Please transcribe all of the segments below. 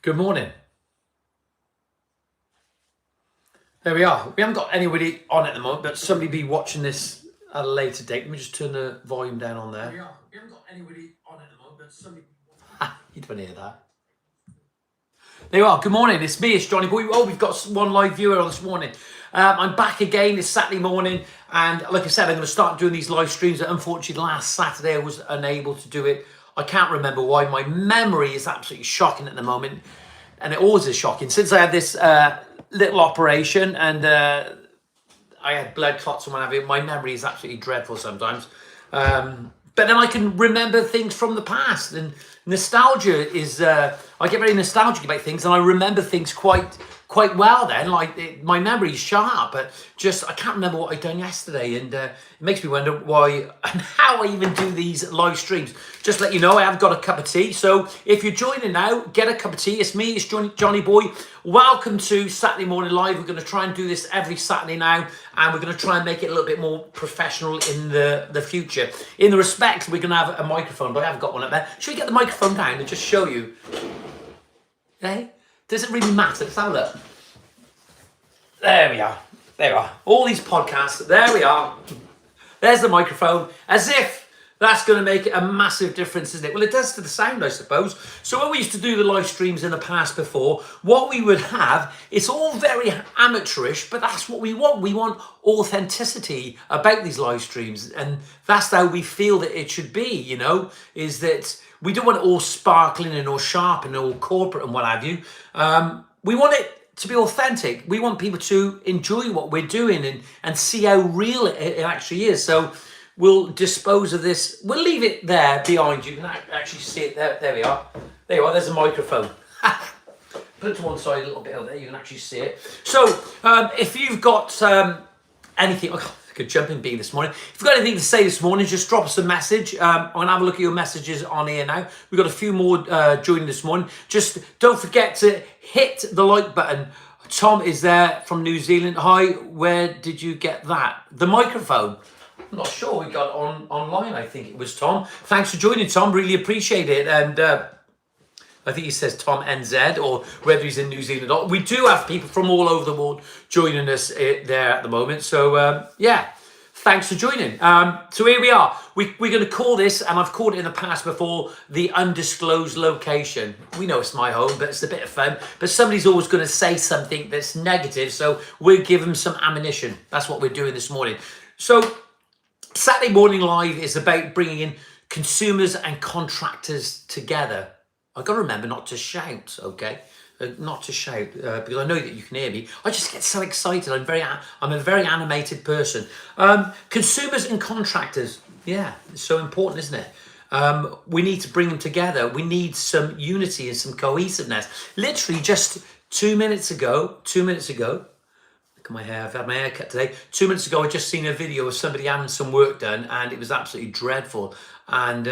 Good morning. There we are. We haven't got anybody on at the moment, but somebody be watching this at a later date. Let me just turn the volume down on there. There we are. We haven't got anybody on at the moment, but somebody you don't hear that. There you are. Good morning. It's me. It's Johnyboy. Oh, we've got one live viewer on this morning. I'm back again. It's Saturday morning, and like I said, I'm going to start doing these live streams. Unfortunately, last Saturday I was unable to do it. I can't remember why. My memory is absolutely shocking at the moment, and it always is shocking. Since I had this little operation and I had blood clots and what have you, my memory is absolutely dreadful sometimes. But then I can remember things from the past, and nostalgia is, I get very nostalgic about things, and I remember things quite well then, like my memory's sharp, but just, I can't remember what I'd done yesterday, and it makes me wonder why and how I even do these live streams. Just to let you know, I have got a cup of tea, so if you're joining now, get a cup of tea. It's me, it's Johnyboy. Welcome to Saturday Morning Live. We're going to try and do this every Saturday now, and we're going to try and make it a little bit more professional in the future. In the respect, we're going to have a microphone, but I haven't got one up there. Should we get the microphone down and just show you? Hey? Does it really matter? Let's have a look. There we are. There we are. All these podcasts. There we are. There's the microphone. As if that's going to make a massive difference, isn't it? Well, it does to the sound, I suppose. So when we used to do the live streams in the past before, what we would have, it's all very amateurish, but that's what we want. We want authenticity about these live streams. And that's how we feel that it should be, you know, is that we don't want it all sparkling and all sharp and all corporate and what have you. We want it to be authentic. We want people to enjoy what we're doing and see how real it actually is. So we'll dispose of this. We'll leave it there behind you. You can actually see it there. There we are. There you are. There's a microphone. Put it to one side a little bit over there. You can actually see it. So if you've got anything... Oh, good jumping bean this morning. If you've got anything to say this morning, just drop us a message. I'm going to have a look at your messages on here now. We've got a few more joining this morning. Just don't forget to hit the like button. Tom is there from New Zealand. Hi, where did you get that? The microphone. I'm not sure. We got it online, I think it was Tom. Thanks for joining, Tom. Really appreciate it. And I think he says Tom NZ, or whether he's in New Zealand or not. We do have people from all over the world joining us there at the moment. So, yeah, thanks for joining. So here we are. We're going to call this, and I've called it in the past before, the undisclosed location. We know it's my home, but it's a bit of fun. But somebody's always going to say something that's negative, so we'll give them some ammunition. That's what we're doing this morning. So Saturday Morning Live is about bringing in consumers and contractors together. I've got to remember not to shout, okay? Not to shout, because I know that you can hear me. I just get so excited. I'm a very animated person. Consumers and contractors, yeah, it's so important, isn't it? We need to bring them together. We need some unity and some cohesiveness. Literally just 2 minutes ago, look at my hair, I've had my hair cut today. 2 minutes ago, I just seen a video of somebody having some work done, and it was absolutely dreadful. And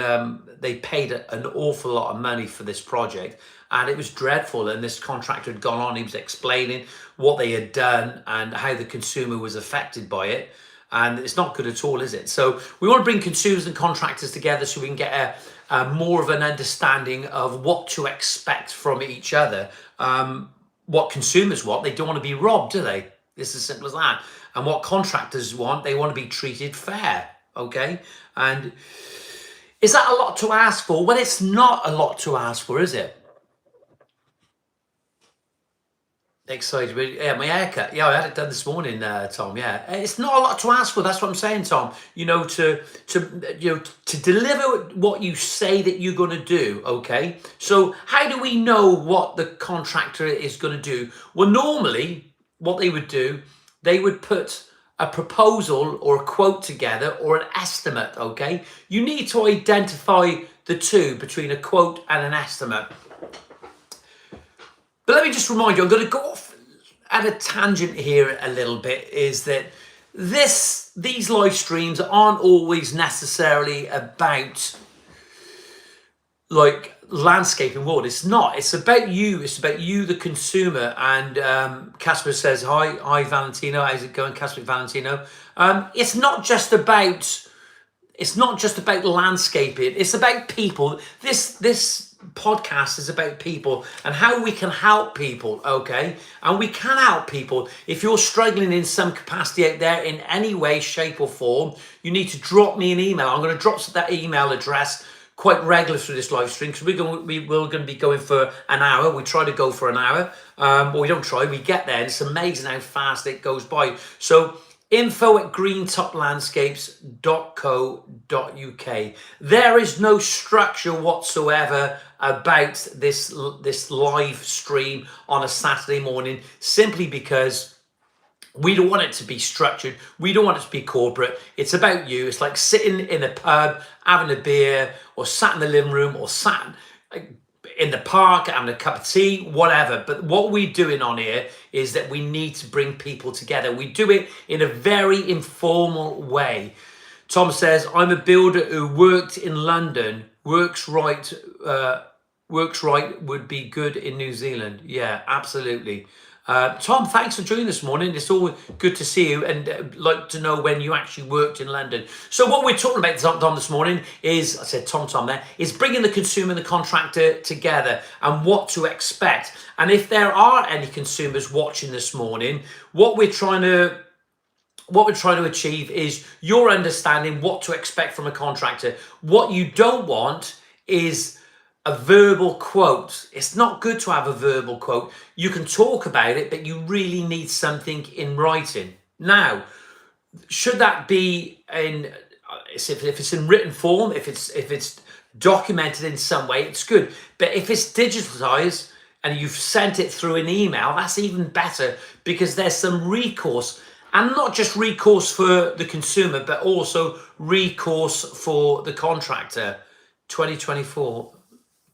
they paid an awful lot of money for this project, and it was dreadful. And this contractor had gone on, he was explaining what they had done and how the consumer was affected by it. And it's not good at all, is it? So we want to bring consumers and contractors together so we can get a more of an understanding of what to expect from each other. What consumers want, they don't want to be robbed, do they? It's as simple as that. And what contractors want, they want to be treated fair, okay? And is that a lot to ask for? Well, it's not a lot to ask for, is it? Excited. Yeah, my haircut. Yeah, I had it done this morning, Tom. Yeah, it's not a lot to ask for. That's what I'm saying, Tom. You know, to deliver what you say that you're going to do. Okay. So how do we know what the contractor is going to do? Well, normally what they would do, they would put a proposal or a quote together or an estimate, okay? You need to identify the two between a quote and an estimate. But let me just remind you, I'm going to go off at a tangent here a little bit, is that these live streams aren't always necessarily about like landscaping world. It's not. It's about you. It's about you, the consumer. And Casper says, hi Valentino. How's it going, Casper Valentino? It's not just about landscaping. It's about people. This podcast is about people and how we can help people, okay? And we can help people. If you're struggling in some capacity out there in any way, shape or form, you need to drop me an email. I'm going to drop that email address quite regular through this live stream, because we're going to be going for an hour. We try to go for an hour, but we don't try, we get there, and it's amazing how fast it goes by. So info@greentoplandscapes.co.uk. There is no structure whatsoever about this live stream on a Saturday morning, simply because we don't want it to be structured. We don't want it to be corporate. It's about you. It's like sitting in a pub, having a beer, or sat in the living room, or sat in the park, having a cup of tea, whatever. But what we're doing on here is that we need to bring people together. We do it in a very informal way. Tom says, I'm a builder who worked in London. Works right would be good in New Zealand. Yeah, absolutely. Tom, thanks for joining this morning. It's always good to see you, and like to know when you actually worked in London. So what we're talking about, Tom, this morning is, I said Tom there, is bringing the consumer and the contractor together and what to expect. And if there are any consumers watching this morning, what we're trying to achieve is your understanding what to expect from a contractor. What you don't want is a verbal quote. It's not good to have a verbal quote. You can talk about it, but you really need something in writing. Now, should that be if it's in written form, if it's documented in some way, it's good. But if it's digitalized and you've sent it through an email, that's even better, because there's some recourse, and not just recourse for the consumer, but also recourse for the contractor. 2004,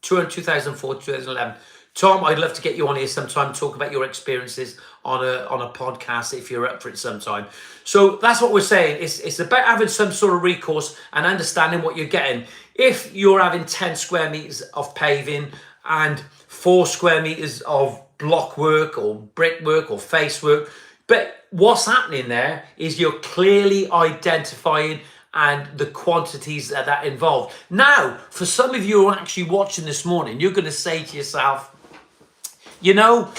2011. Tom, I'd love to get you on here sometime, talk about your experiences on a podcast if you're up for it sometime. So that's what we're saying. It's about having some sort of recourse and understanding what you're getting. If you're having 10 square meters of paving and 4 square meters of block work or brickwork or face work, but what's happening there is you're clearly identifying and the quantities that involved. Now, for some of you who are actually watching this morning, you're going to say to yourself, you know,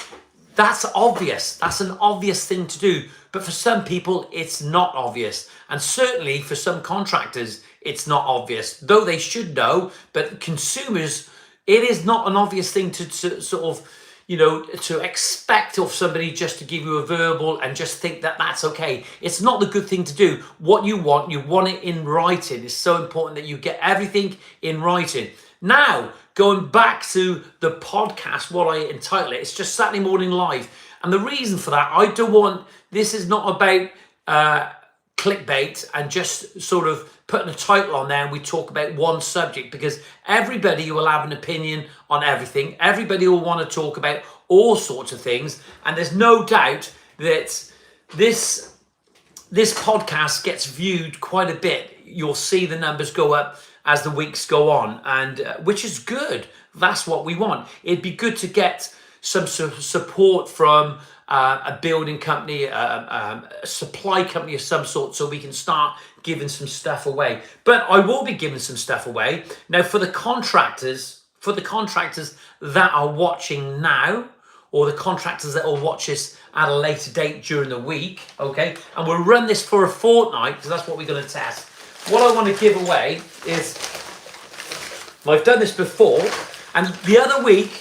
that's obvious. That's an obvious thing to do. But for some people, it's not obvious. And certainly for some contractors, it's not obvious, though they should know. But consumers, it is not an obvious thing to sort of, you know, to expect of somebody just to give you a verbal and just think that that's okay. It's not the good thing to do. What you want it in writing. It's so important that you get everything in writing. Now, going back to the podcast, what I entitle it, it's just Saturday Morning Live. And the reason for that, this is not about clickbait and just sort of putting a title on there and we talk about one subject, because everybody will have an opinion on everything. Everybody will want to talk about all sorts of things. And there's no doubt that this podcast gets viewed quite a bit. You'll see the numbers go up as the weeks go on, and which is good. That's what we want. It'd be good to get some sort of support from a building company, a supply company of some sort, so we can start giving some stuff away. But I will be giving some stuff away. Now, for the contractors that are watching now, or the contractors that will watch this at a later date during the week, okay? And we'll run this for a fortnight, because that's what we're going to test. What I want to give away is, I've done this before, and the other week,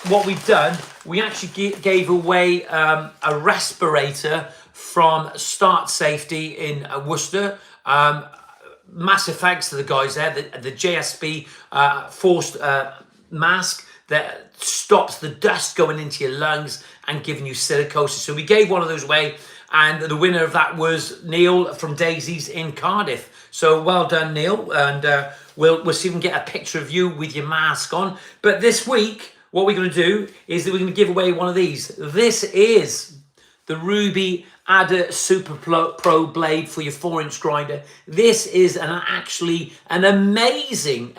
what we've done, we actually gave away a respirator from Start Safety in Worcester. Massive thanks to the guys there, the JSB forced mask that stops the dust going into your lungs and giving you silicosis. So we gave one of those away, and the winner of that was Neil from Daisy's in Cardiff. So well done, Neil, and we'll see if we can get a picture of you with your mask on. But this week, what we're going to do is that we're going to give away one of these. This is the Ruby Adder Super Pro blade for your 4-inch grinder. This is actually an amazing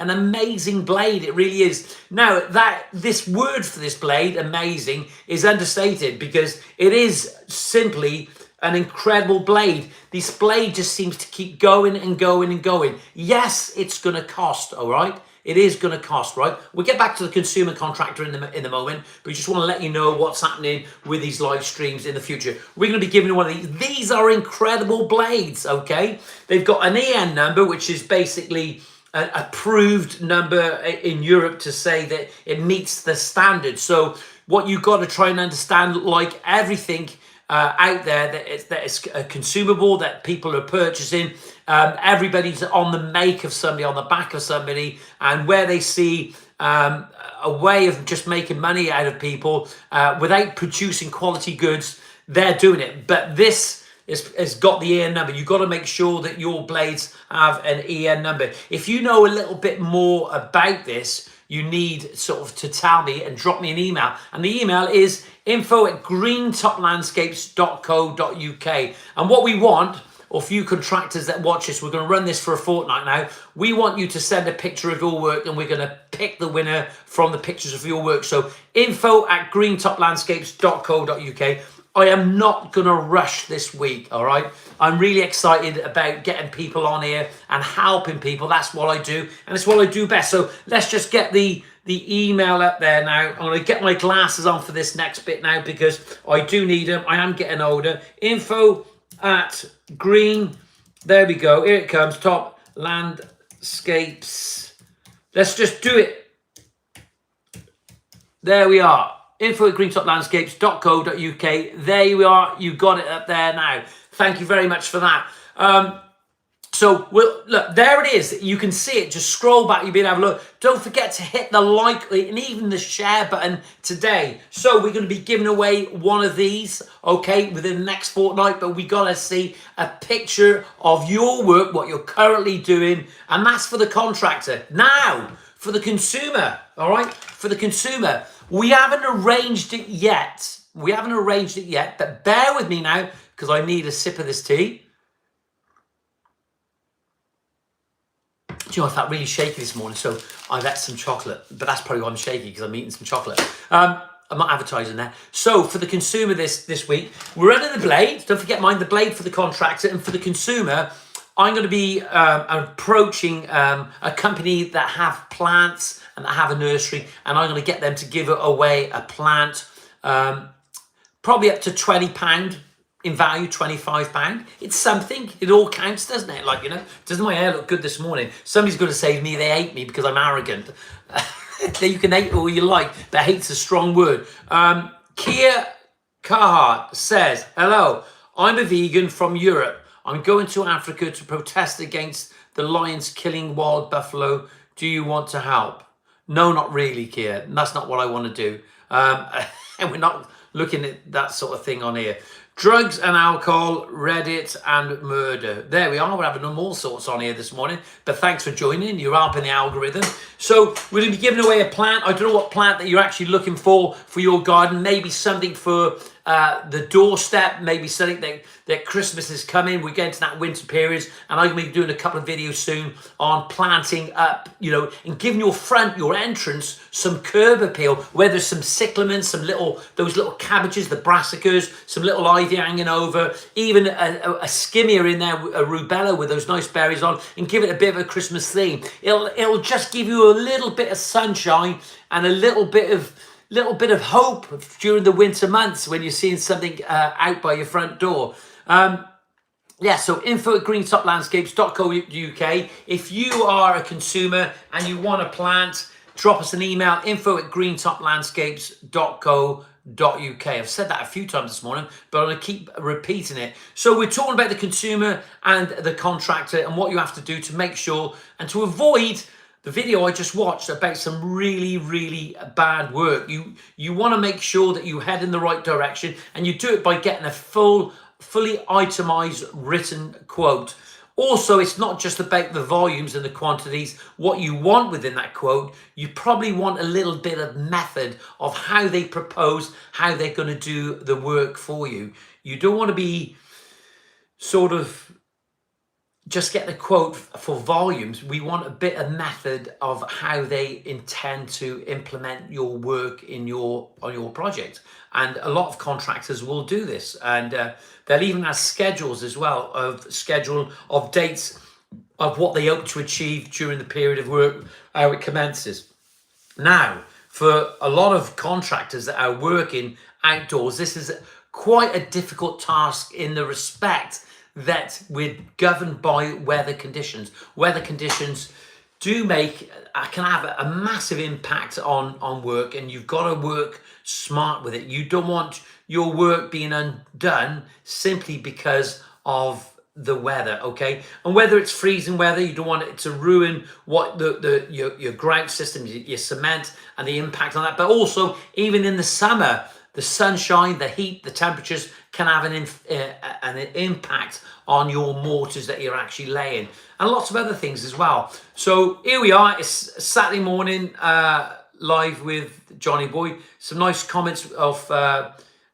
blade. It really is. Now, this word for this blade, amazing, is understated, because it is simply an incredible blade. This blade just seems to keep going and going and going. Yes, it's going to cost, all right? It is going to cost, right? We'll get back to the consumer contractor in the moment, but we just want to let you know what's happening with these live streams in the future. We're going to be giving one of these. These are incredible blades, okay? They've got an EN number, which is basically an approved number in Europe to say that it meets the standard. So what you've got to try and understand, like everything out there that is consumable, that people are purchasing, everybody's on the make of somebody, on the back of somebody, and where they see a way of just making money out of people without producing quality goods, they're doing it. But this has got the EN number. You've got to make sure that your blades have an EN number. If you know a little bit more about this, you need sort of to tell me and drop me an email. And the email is info@greentoplandscapes.co.uk. And what we want, or for you contractors that watch this, we're going to run this for a fortnight now. We want you to send a picture of your work, and we're going to pick the winner from the pictures of your work. So info@greentoplandscapes.co.uk. I am not going to rush this week, all right? I'm really excited about getting people on here and helping people. That's what I do, and it's what I do best. So let's just get the email up there now. I'm going to get my glasses on for this next bit now because I do need them. I am getting older. Info@green. There we go. Here it comes. Top landscapes. Let's just do it. There we are. info@greentoplandscapes.co.uk. There you are. You got it up there now. Thank you very much for that. So look, there it is. You can see it. Just scroll back. You'll be able to have a look. Don't forget to hit the like and even the share button today. So we're going to be giving away one of these, okay, within the next fortnight. But we got to see a picture of your work, what you're currently doing, and that's for the contractor. Now, for the consumer, all right, for the consumer, we haven't arranged it yet. But bear with me now because I need a sip of this tea. Do you know, I felt really shaky this morning, so I've had some chocolate. But that's probably why I'm shaky, because I'm eating some chocolate. I'm not advertising there. So for the consumer this week, we're under the blade. Don't forget, mind the blade for the contractor. And for the consumer, I'm going to be approaching a company that have plants and that have a nursery. And I'm going to get them to give away a plant, probably up to £20 in value, £25. It's something. It all counts, doesn't it? Like, you know, doesn't my hair look good this morning? Somebody's going to say to me they hate me because I'm arrogant. You can hate all you like, but hate's a strong word. Kia Carhart says, hello, I'm a vegan from Europe. I'm going to Africa to protest against the lions killing wild buffalo. Do you want to help? No, not really, Kia. That's not what I want to do. And we're not looking at that sort of thing on here. Drugs and alcohol, Reddit and murder. There we are. We're having them all sorts on here this morning. But thanks for joining. You're helping the algorithm. So we're going to be giving away a plant. I don't know what plant that you're actually looking for your garden. Maybe something for the doorstep. Maybe something that Christmas is coming. We're getting to that winter period. And I'm going to be doing a couple of videos soon on planting up, you know, and giving your entrance, some curb appeal, where there's some cyclamen, those little cabbages, the brassicas, some little ivy hanging over, even a skimmer in there, a rubella with those nice berries on, and give it a bit of a Christmas theme. It'll just give you a little bit of sunshine and a little bit of hope during the winter months when you're seeing something out by your front door. So info@greentoplandscapes.co.uk. If you are a consumer and you want a plant, drop us an email, info@greentoplandscapes.co.uk. I've said that a few times this morning, but I'm going to keep repeating it. So we're talking about the consumer and the contractor and what you have to do to make sure and to avoid the video I just watched about some really, really bad work. You want to make sure that you head in the right direction, and you do it by getting a fully itemized written quote. Also, it's not just about the volumes and the quantities, what you want within that quote. You probably want a little bit of method of how they propose, how they're going to do the work for you. You don't want to be sort of just get the quote for volumes. We want a bit of method of how they intend to implement your work on your project. And a lot of contractors will do this, and they'll even have schedules as well, of dates of what they hope to achieve during the period of work, how it commences. Now, for a lot of contractors that are working outdoors, this is quite a difficult task in the respect that we're governed by weather conditions. Weather conditions can have a massive impact on work, and you've got to work smart with it. You don't want your work being undone simply because of the weather, okay? And whether it's freezing weather, you don't want it to ruin what your grout system, your cement, and the impact on that. But also, even in the summer, the sunshine, the heat, the temperatures can have an impact on your mortars that you're actually laying, and lots of other things as well. So here we are. It's Saturday morning, live with Johnyboy. Some nice comments of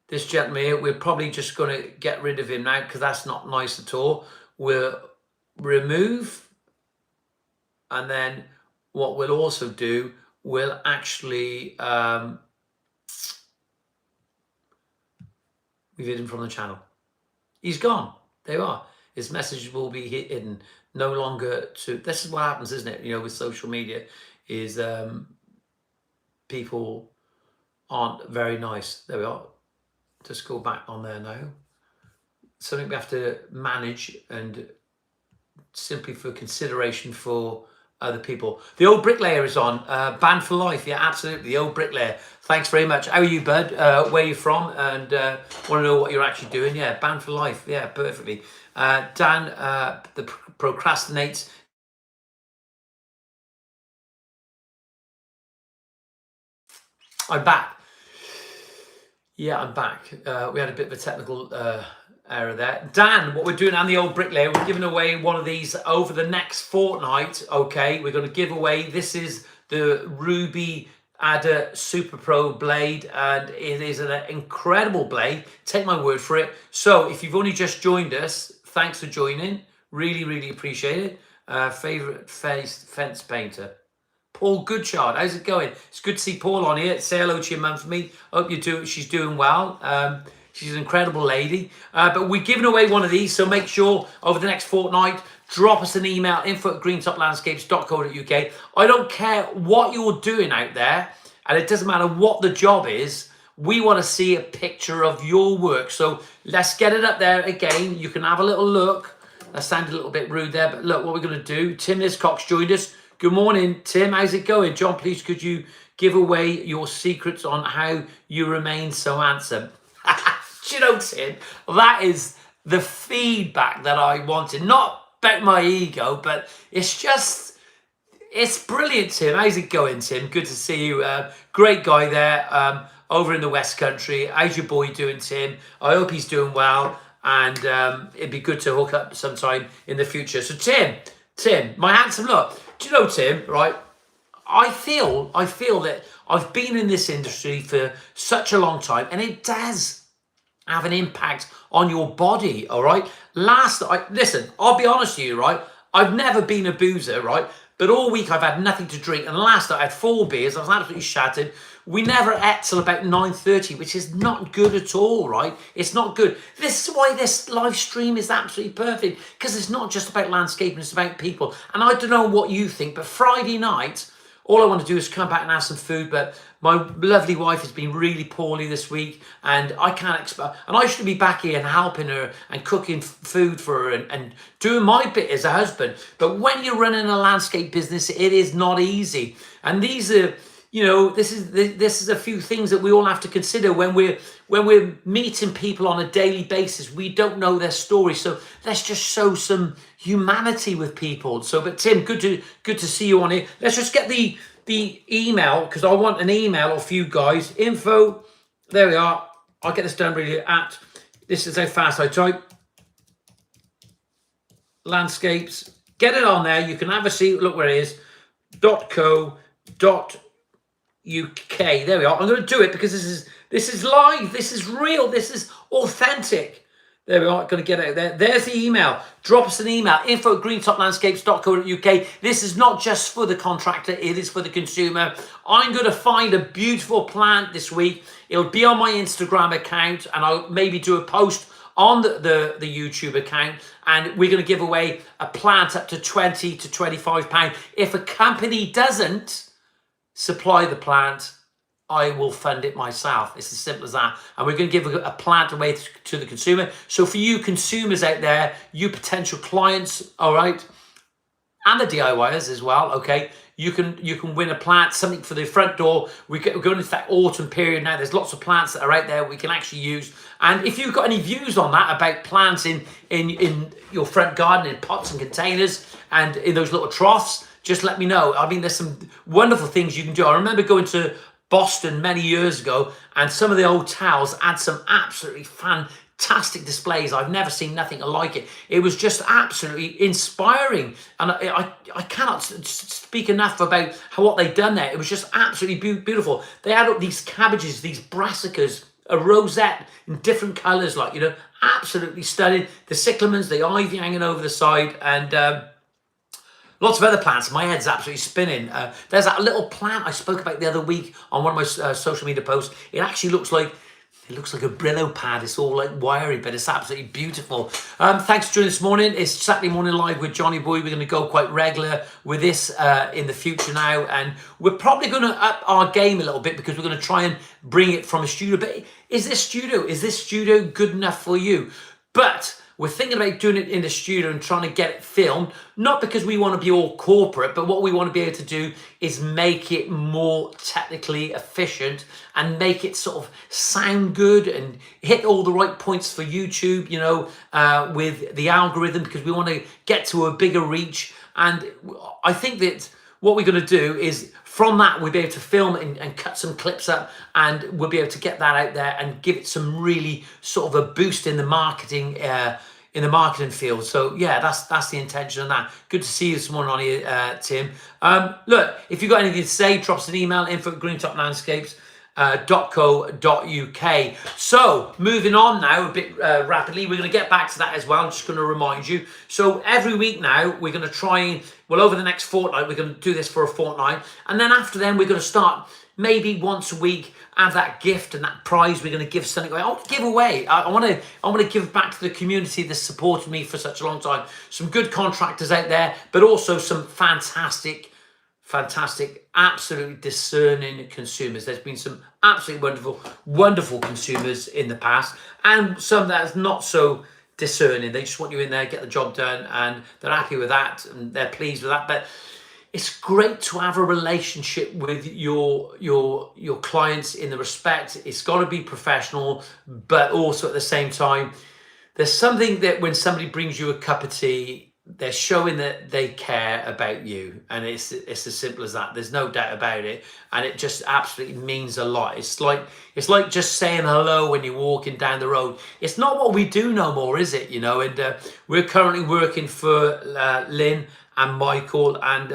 this gentleman here. We're probably just going to get rid of him now because that's not nice at all. We'll remove, and then what we'll also do, we'll actually we've hidden from the channel. He's gone. There you are. His message will be hidden. No longer to. This is what happens, isn't it? You know, with social media, is people aren't very nice. There we are. Just go back on there now. Something we have to manage, and simply for consideration for other people. The old bricklayer is on. Banned for life. Yeah, absolutely. The old bricklayer. Thanks very much. How are you, bud? Where are you from? And want to know what you're actually doing? Yeah, banned for life. Yeah, perfectly. Dan, the procrastinates. I'm back. Yeah, I'm back. We had a bit of a technical error there. Dan, what we're doing on the old bricklayer, we're giving away one of these over the next fortnight. Okay, we're going to give away. This is the Ruby Adder Super Pro blade, and it is an incredible blade. Take my word for it. So if you've only just joined us, thanks for joining. Really, really appreciate it. Favorite fence painter, Paul Goodchard. How's it going? It's good to see Paul on here. Say hello to your mum for me. Hope she's doing well. She's an incredible lady. But we're giving away one of these, so make sure over the next fortnight, drop us an email, info@greentoplandscapes.co.uk. I don't care what you're doing out there, and it doesn't matter what the job is. We want to see a picture of your work. So let's get it up there again. You can have a little look. That sounded a little bit rude there, but look what we're going to do. Tim Liscock's joined us. Good morning, Tim. How's it going? John, please could you give away your secrets on how you remain so handsome? Do you know, Tim, that is the feedback that I wanted. Not about my ego, but it's brilliant, Tim. How's it going, Tim? Good to see you. Great guy there over in the West Country. How's your boy doing, Tim? I hope he's doing well, and it'd be good to hook up sometime in the future. So, Tim, my handsome look. Do you know, Tim, right? I feel that I've been in this industry for such a long time, and it does have an impact on your body, all right? Listen, I'll be honest with you, right? I've never been a boozer, right? But all week I've had nothing to drink, and last night I had 4 beers. I was absolutely shattered. We never ate till about 9:30, which is not good at all, right? It's not good. This is why this live stream is absolutely perfect, because it's not just about landscaping, it's about people. And I don't know what you think, but Friday night, all I want to do is come back and have some food, but my lovely wife has been really poorly this week, and I can't expect. And I should be back here and helping her and cooking food for her and doing my bit as a husband. But when you're running a landscape business, it is not easy. And these are, you know, this is a few things that we all have to consider when we're meeting people on a daily basis. We don't know their story, so let's just show some humanity with people. So, but Tim, good to see you on here. Let's just get the email, because I want an email off you guys. Info, there we are. I'll get this done really this is how fast I type. Landscapes. Get it on there. You can have a seat. Look where it is. .co.uk. There we are. I'm going to do it because this is live. This is real. This is authentic. There we are, going to get out there. There's the email. Drop us an email, info@greentoplandscapes.co.uk. This is not just for the contractor, it is for the consumer. I'm going to find a beautiful plant this week. It'll be on my Instagram account, and I'll maybe do a post on the YouTube account, and we're going to give away a plant up to £20 to £25. If a company doesn't supply the plant, I will fund it myself. It's as simple as that. And we're going to give a plant away to the consumer. So for you consumers out there, you potential clients, all right, and the DIYers as well, okay, you can win a plant, something for the front door. We're going into that autumn period now. There's lots of plants that are out there we can actually use. And if you've got any views on that about plants in your front garden, in pots and containers and in those little troughs, just let me know. I mean, there's some wonderful things you can do. I remember going to Boston many years ago, and some of the hotels had some absolutely fantastic displays. I've never seen nothing like it. It was just absolutely inspiring, and I cannot speak enough about what they'd done there. It was just absolutely beautiful. They had up these cabbages, these brassicas, a rosette in different colours, like, you know, absolutely stunning. The cyclamens, the ivy hanging over the side, and lots of other plants. My head's absolutely spinning. There's that little plant I spoke about the other week on one of my social media posts. It actually looks like a Brillo pad. It's all like wiry, but it's absolutely beautiful. Thanks for joining this morning. It's Saturday Morning Live with Johnny Boy. We're going to go quite regular with this in the future now, and we're probably going to up our game a little bit because we're going to try and bring it from a studio. But is this studio good enough for you? But we're thinking about doing it in the studio and trying to get it filmed, not because we want to be all corporate, but what we want to be able to do is make it more technically efficient and make it sort of sound good and hit all the right points for YouTube, you know, with the algorithm, because we want to get to a bigger reach. And I think that what we're going to do is from that, we'll be able to film and cut some clips up, and we'll be able to get that out there and give it some really sort of a boost in the marketing field. So yeah, that's the intention of that. Good to see you this morning on here, Tim. Look, if you've got anything to say, drop us an email, info@greentoplandscapes.co.uk. So moving on now a bit rapidly, we're going to get back to that as well. I'm just going to remind you. So every week now, we're going to try and, well, over the next fortnight, we're going to do this for a fortnight. And then after then, we're going to start maybe once a week, have that gift and that prize. We're going to give something away. I'll give away. I want to give back to the community that's supported me for such a long time. Some good contractors out there, but also some fantastic, absolutely discerning consumers. There's been some absolutely wonderful consumers in the past, and some that is not so discerning. They just want you in there, get the job done, and they're happy with that and they're pleased with that. But it's great to have a relationship with your clients in the respect. It's got to be professional, but also at the same time, there's something that when somebody brings you a cup of tea, they're showing that they care about you, and it's as simple as that. There's no doubt about it, and it just absolutely means a lot. It's like just saying hello when you're walking down the road. It's not what we do no more, is it? You know, and we're currently working for Lynn and Michael, and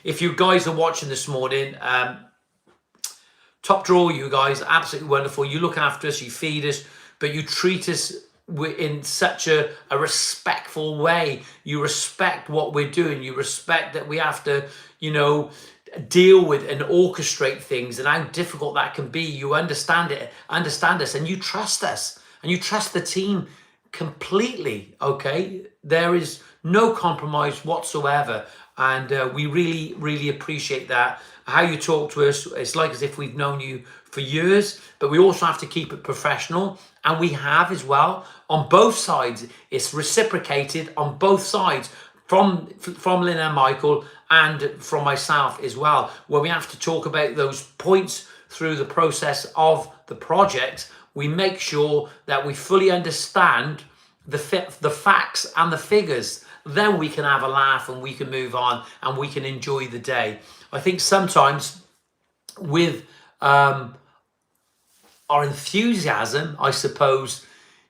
if you guys are watching this morning, top drawer, you guys, absolutely wonderful. You look after us, you feed us, but you treat us in such a respectful way. You respect what we're doing. You respect that we have to, you know, deal with and orchestrate things and how difficult that can be. You understand us, and you trust us, and you trust the team completely, okay? There is no compromise whatsoever, and we really appreciate that. How you talk to us, it's like as if we've known you for years, but we also have to keep it professional, and we have as well on both sides. It's reciprocated on both sides, from Lynn and Michael and from myself as well, where we have to talk about those points through the process of the project. We make sure that we fully understand the facts and the figures. Then we can have a laugh and we can move on and we can enjoy the day. I think sometimes with our enthusiasm, I suppose,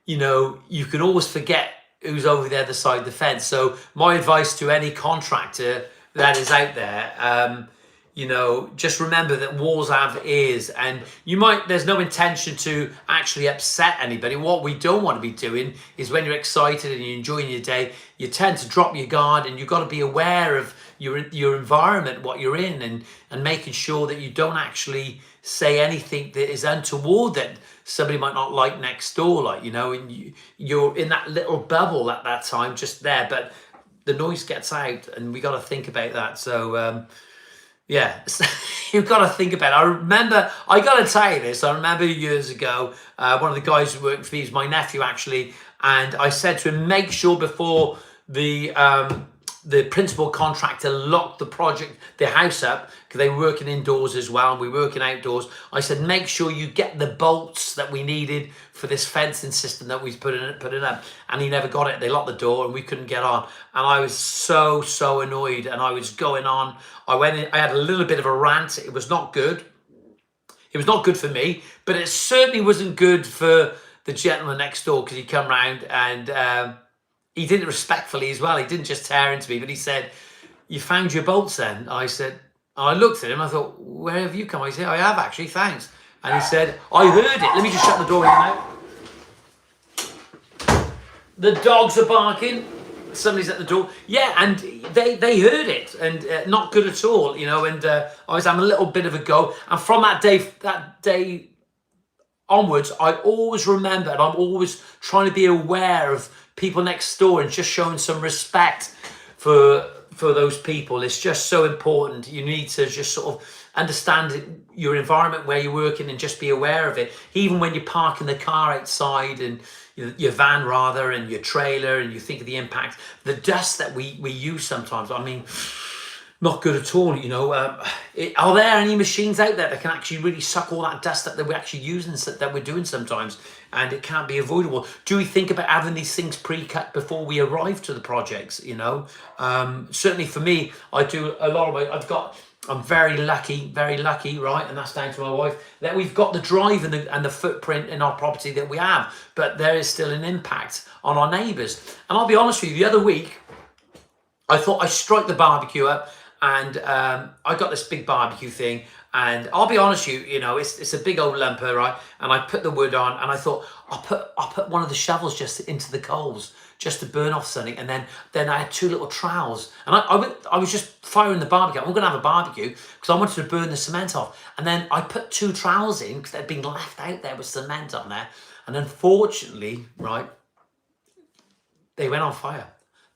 you know, you can always forget who's over the other side of the fence. So my advice to any contractor that is out there, you know, just remember that walls have ears, and there's no intention to actually upset anybody. What we don't want to be doing is when you're excited and you're enjoying your day, you tend to drop your guard, and you've got to be aware of your environment, what you're in, and making sure that you don't actually say anything that is untoward that somebody might not like next door, like, you know, and you're in that little bubble at that time, just there, but the noise gets out, and we got to think about that. So yeah, you've got to think about it. I remember, I got to tell you this, I remember years ago, one of the guys who worked for me is my nephew, actually, and I said to him, make sure before the principal contractor locked the house up, because they were working indoors as well, and we were working outdoors. I said, make sure you get the bolts that we needed for this fencing system that we put in up. And he never got it. They locked the door and we couldn't get on. And I was so annoyed, and I was going on. I went in, I had a little bit of a rant. It was not good. It was not good for me, but it certainly wasn't good for the gentleman next door, because he come round and he did it respectfully as well. He didn't just tear into me, but he said, you found your bolts then? I said, I looked at him, I thought, where have you come? I said, I have actually, thanks. And he said, I heard it. Let me just shut the door here now. The dogs are barking. Somebody's at the door. Yeah, and they heard it, and not good at all, you know, and I was having a little bit of a go. And from that day onwards, I always remember, and I'm always trying to be aware of people next door and just showing some respect for those people. It's just so important. You need to just sort of understand your environment where you're working and just be aware of it. Even when you're parking the car outside, and your van rather, and your trailer, and you think of the impact, the dust that we use sometimes, I mean, not good at all, you know. Are there any machines out there that can actually really suck all that dust that we're actually using, that we're doing sometimes, and it can't be avoidable? Do we think about having these things pre-cut before we arrive to the projects, you know? Certainly for me, I do a lot of it. I'm very lucky, right? And that's down to my wife, that we've got the drive and the footprint in our property that we have, but there is still an impact on our neighbours. And I'll be honest with you, the other week, I thought I'd strike the barbecue up, and I got this big barbecue thing, and I'll be honest with you, you know, it's a big old lumper, right? And I put the wood on, and I thought I'll put one of the shovels just into the coals, just to burn off something. And then I had two little trowels, and I was just firing the barbecue. I'm going to have a barbecue because I wanted to burn the cement off. And then I put two trowels in because they'd been left out there with cement on there. And unfortunately, right, they went on fire.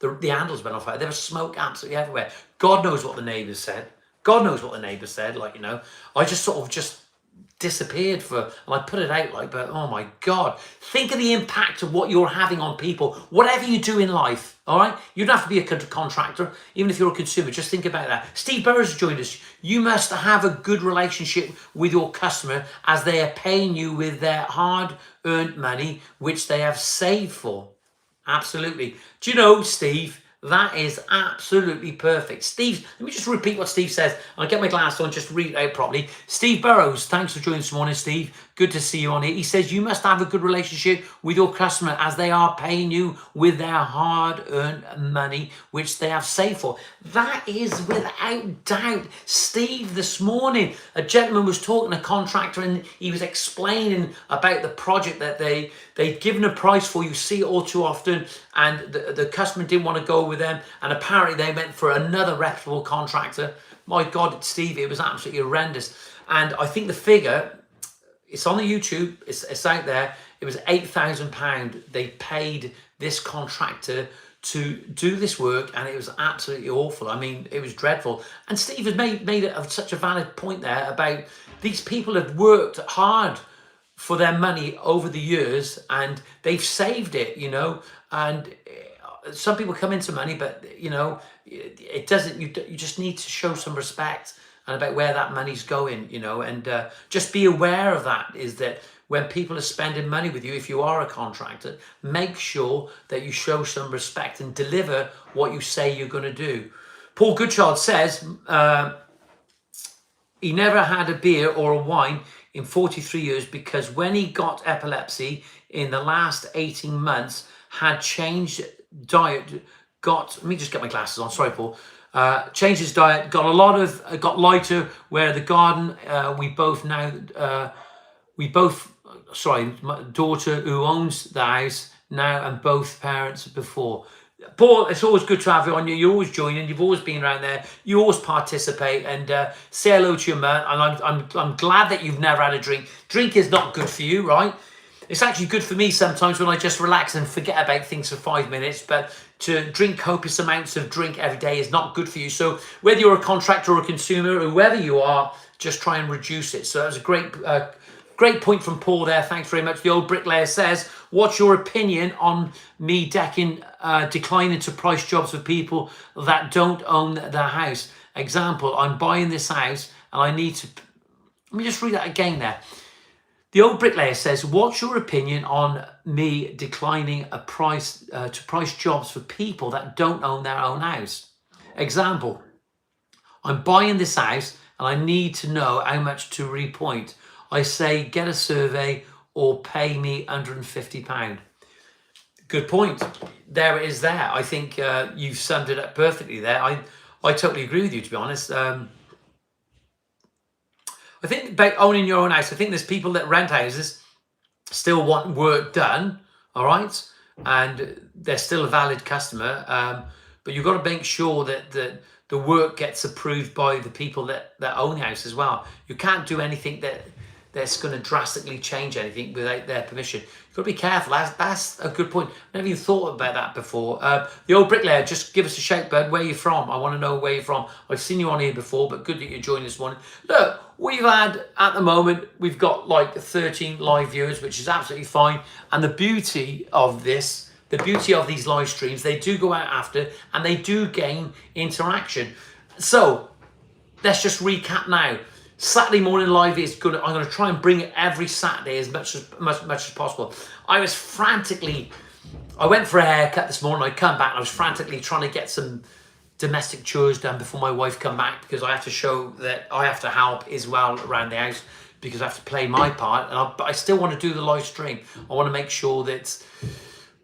The handles went on fire. There was smoke absolutely everywhere. God knows what the neighbours said. Like, you know, I just sort of just disappeared and I put it out like, but oh my God, think of the impact of what you're having on people, whatever you do in life, all right? You don't have to be a contractor, even if you're a consumer, just think about that. Steve Burrows has joined us. You must have a good relationship with your customer, as they are paying you with their hard-earned money, which they have saved for. Absolutely. Do you know, Steve, that is absolutely perfect. Steve, let me just repeat what Steve says. I'll get my glass on, just read it out properly. Steve Burrows, thanks for joining this morning, Steve. Good to see you on here. He says, you must have a good relationship with your customer, as they are paying you with their hard-earned money, which they have saved for. That is without doubt. Steve, this morning, a gentleman was talking to a contractor, and he was explaining about the project that they'd given a price for. You see it all too often, and the customer didn't want to go with them, and apparently they went for another reputable contractor. My God, Steve, it was absolutely horrendous. And I think the figure, it's on the YouTube, it's out there, it was £8,000 they paid this contractor to do this work, and it was absolutely awful. I mean, it was dreadful. And Steve has made such a valid point there about these people have worked hard for their money over the years, and they've saved it, you know. And some people come into money, but you know, it doesn't. You just need to show some respect and about where that money's going, you know. And just be aware of that. Is that when people are spending money with you, if you are a contractor, make sure that you show some respect and deliver what you say you're going to do. Paul Goodchild says he never had a beer or a wine in 43 years because when he got epilepsy in the last 18 months, had changed diet, let me just get my glasses on, sorry Paul, Changed his diet, got lighter. Where the garden, sorry, my daughter who owns the house now, and both parents before. Paul, it's always good to have you on. You always join in. You've always been around there. You always participate, and say hello to your man. And I'm glad that you've never had a drink. Drink is not good for you, right? It's actually good for me sometimes when I just relax and forget about things for 5 minutes. But to drink copious amounts of drink every day is not good for you. So whether you're a contractor or a consumer, or whoever you are, just try and reduce it. So that was a great point from Paul there. Thanks very much. The old bricklayer says, what's your opinion on me declining to price jobs for people that don't own their house? Example, I'm buying this house and I need to... Let me just read that again there. The old bricklayer says, what's your opinion on me declining to price jobs for people that don't own their own house? Example, I'm buying this house and I need to know how much to repoint. I say, get a survey or pay me £150. Good point. There it is there. I think you've summed it up perfectly there. I totally agree with you, to be honest. I think about owning your own house, I think there's people that rent houses still want work done, all right? And they're still a valid customer, but you've got to make sure that the work gets approved by the people that own the house as well. You can't do anything that's going to drastically change anything without their permission. You've got to be careful. That's a good point. I never even thought about that before. The old bricklayer, just give us a shout, bud. Where are you from? I want to know where you're from. I've seen you on here before, but good that you joined this morning. Look, we've had, at the moment, we've got like 13 live viewers, which is absolutely fine. And the beauty of this, the beauty of these live streams, they do go out after and they do gain interaction. So let's just recap now. Saturday morning live is good. I'm going to try and bring it every Saturday as much as possible. I went for a haircut this morning. I come back. I was frantically trying to get some domestic chores done before my wife come back, because I have to show that I have to help as well around the house, because I have to play my part. But I still want to do the live stream. I want to make sure that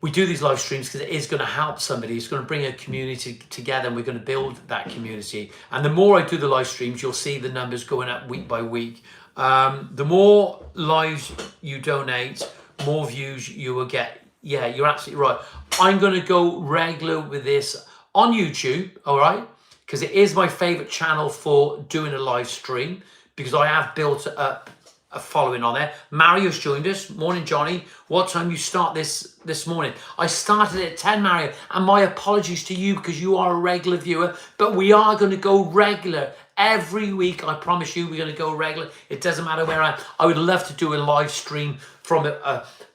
we do these live streams because it is going to help somebody. It's going to bring a community together, and we're going to build that community. And the more I do the live streams, you'll see the numbers going up week by week. The more lives you donate, more views you will get. Yeah, you're absolutely right. I'm going to go regular with this on YouTube, all right? Because it is my favorite channel for doing a live stream, because I have built up a following on there. Mario's joined us. Morning, Johnny. What time you start this morning? I started at 10, Mario, and my apologies to you because you are a regular viewer, but we are going to go regular every week. I promise you, we're going to go regular. It doesn't matter where I am. I would love to do a live stream from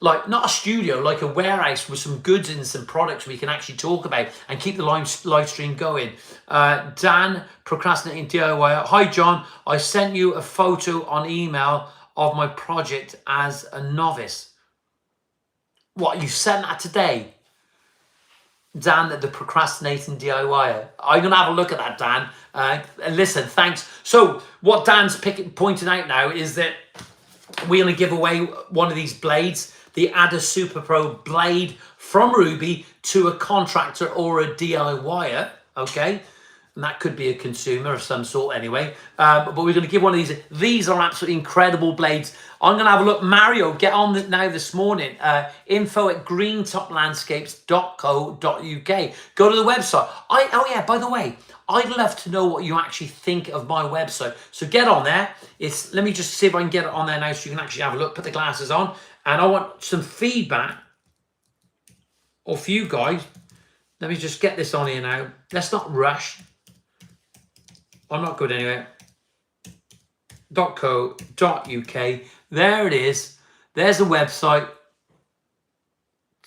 like not a studio, like a warehouse with some goods and some products we can actually talk about and keep the live stream going. Dan, procrastinating DIY. Hi, John. I sent you a photo on email of my project as a novice. What, you sent that today? Dan, the procrastinating DIYer. I'm going to have a look at that, Dan. Listen, thanks. So what Dan's pointing out now is that we're going to give away one of these blades, the Ada Super Pro blade from Ruby, to a contractor or a DIYer, okay? And that could be a consumer of some sort anyway. But we're going to give one of these. These are absolutely incredible blades. I'm going to have a look. Mario, get on now this morning. Info at greentoplandscapes.co.uk. Go to the website. Oh yeah, by the way, I'd love to know what you actually think of my website. So get on there. Let me just see if I can get it on there now so you can actually have a look. Put the glasses on. And I want some feedback off you guys. Let me just get this on here now. Let's not rush. I'm not good anyway. .co.uk. There it is. There's the website.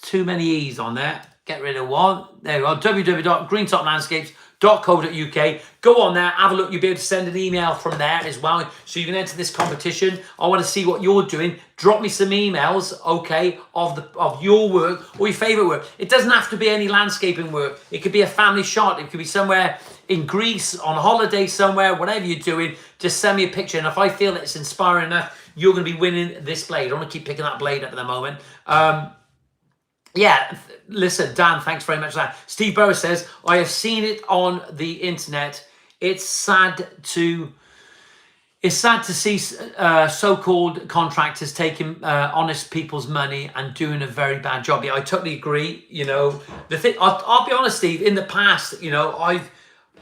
Too many E's on there. Get rid of one. There we go. www.greentoplandscapes.co.uk. Go on there, have a look. You'll be able to send an email from there as well. So you can enter this competition. I want to see what you're doing. Drop me some emails, okay, of your work or your favourite work. It doesn't have to be any landscaping work. It could be a family shot. It could be somewhere in Greece, on holiday somewhere, whatever you're doing. Just send me a picture. And if I feel it's inspiring enough, you're going to be winning this blade. I want to keep picking that blade up at the moment. Yeah, listen, Dan, thanks very much for that. Steve Burrow says, I have seen it on the internet. It's sad to see so-called contractors taking honest people's money and doing a very bad job. Yeah, I totally agree. You know, the thing, I'll be honest, Steve, in the past, you know,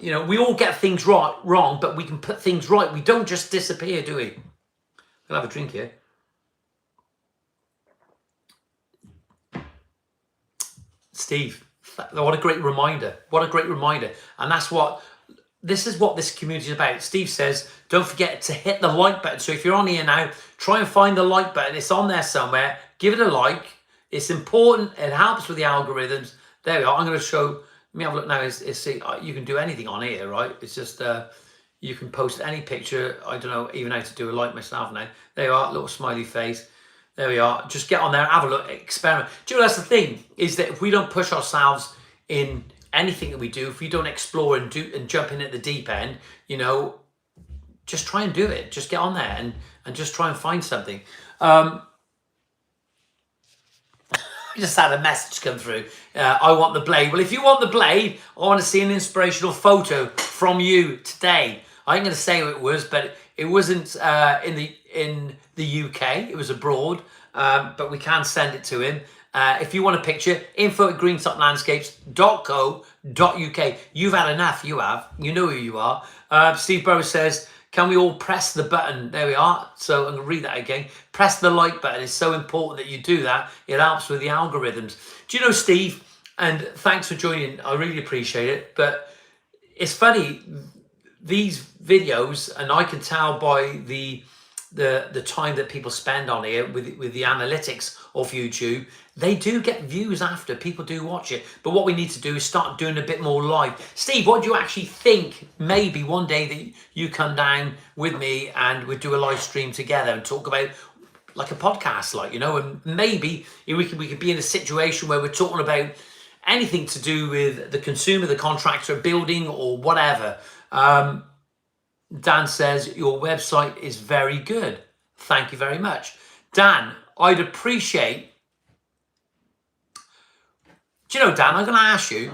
we all get things wrong, but we can put things right. We don't just disappear, do we? I'll have a drink here. Steve, what a great reminder. What a great reminder. And this is what this community is about. Steve says, don't forget to hit the like button. So if you're on here now, try and find the like button. It's on there somewhere. Give it a like. It's important. It helps with the algorithms. There we are. I'm going to show, let me have a look now. See, you can do anything on here, right? It's just, you can post any picture. I don't know even how to do a like myself now. There you are, little smiley face. There we are. Just get on there, have a look, experiment. Do you know, that's the thing, is that if we don't push ourselves in anything that we do, if we don't explore and jump in at the deep end, you know, just try and do it. Just get on there and just try and find something. I just had a message come through. I want the blade. Well, if you want the blade, I want to see an inspirational photo from you today. I ain't going to say who it was, but it wasn't in the UK. It was abroad, but we can send it to him. If you want a picture, info@greentoplandscapes.co.uk. You've had enough, you have. You know who you are. Steve Burrow says, can we all press the button? There we are. So I'm going to read that again. Press the like button. It's so important that you do that. It helps with the algorithms. Do you know, Steve, and thanks for joining. I really appreciate it. But it's funny, these videos, and I can tell by the time that people spend on here with the analytics of YouTube, they do get views after. People do watch it. But what we need to do is start doing a bit more live. Steve, what do you actually think maybe one day that you come down with me and we do a live stream together and talk about like a podcast, like, you know, and maybe we could be in a situation where we're talking about anything to do with the consumer, the contractor, building or whatever. Dan says, your website is very good. Thank you very much. Dan, I'd appreciate... Do you know, Dan, I'm going to ask you,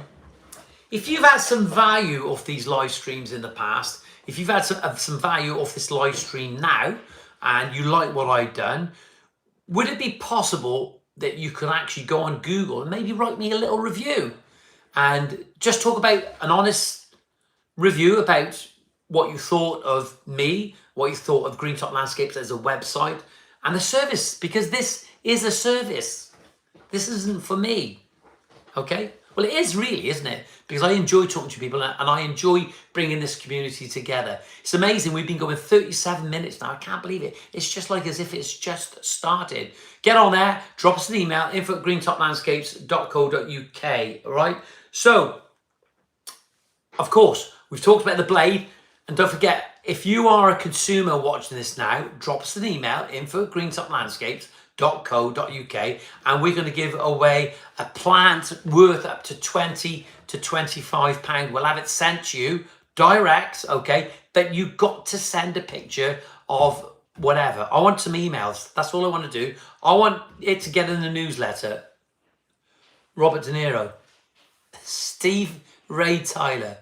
if you've had some value off these live streams in the past, if you've had some value off this live stream now, and you like what I've done, would it be possible that you could actually go on Google and maybe write me a little review and just talk about an honest review about what you thought of me, what you thought of Greentop Landscapes as a website and the service, because this is a service. This isn't for me. Okay? Well, it is really, isn't it? Because I enjoy talking to people and I enjoy bringing this community together. It's amazing. We've been going 37 minutes now. I can't believe it. It's just like as if it's just started. Get on there. Drop us an email, info@greentoplandscapes.co.uk. All right? So, of course, we've talked about the blade. And don't forget, if you are a consumer watching this now, drop us an email, info@greentoplandscapes.co.uk, and we're going to give away a plant worth up to £20 to £25. We'll have it sent to you direct, okay? But you've got to send a picture of whatever. I want some emails. That's all I want to do. I want it to get in the newsletter. Robert De Niro. Steve Ray Tyler.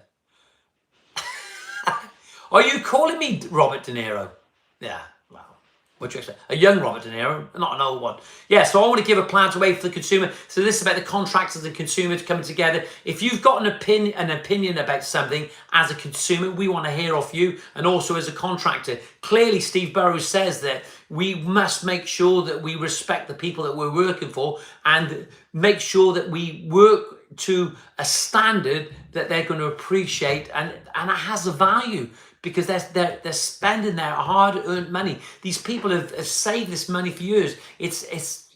Are you calling me Robert De Niro? Yeah, well, what do you expect? A young Robert De Niro, not an old one. Yeah, so I want to give a plant away for the consumer. So this is about the contractors and consumers coming together. If you've got an opinion about something as a consumer, we want to hear off you, and also as a contractor. Clearly, Steve Burrows says that we must make sure that we respect the people that we're working for and make sure that we work to a standard that they're going to appreciate and it has a value. Because they're spending their hard-earned money. These people have saved this money for years. It's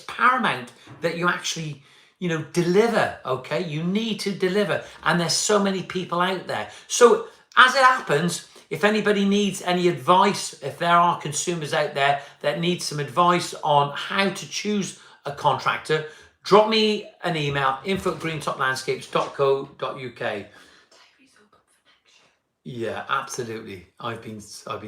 paramount that you actually, you know, deliver. Okay, you need to deliver, and there's so many people out there. So as it happens, if anybody needs any advice, if there are consumers out there that need some advice on how to choose a contractor, drop me an email, info@greentoplandscapes.co.uk. Yeah, absolutely. I've been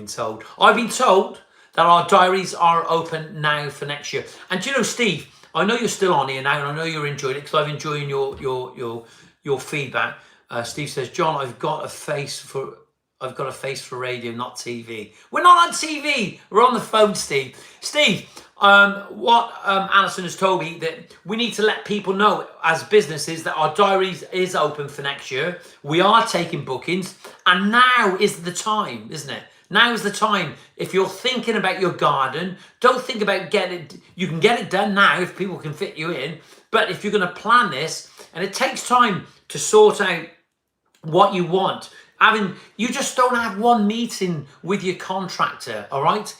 told. I've been told that our diaries are open now for next year. And do you know, Steve, I know you're still on here now, and I know you're enjoying it because I'm enjoying your feedback. Steve says, John, I've got a face for radio, not TV. We're not on TV. We're on the phone, Steve. Steve, what Alison has told me, that we need to let people know as businesses that our diaries is open for next year. We are taking bookings, and now is the time, isn't it? Now is the time. If you're thinking about your garden, don't think about you can get it done now if people can fit you in. But if you're going to plan this, and it takes time to sort out what you want. You just don't have one meeting with your contractor, all right?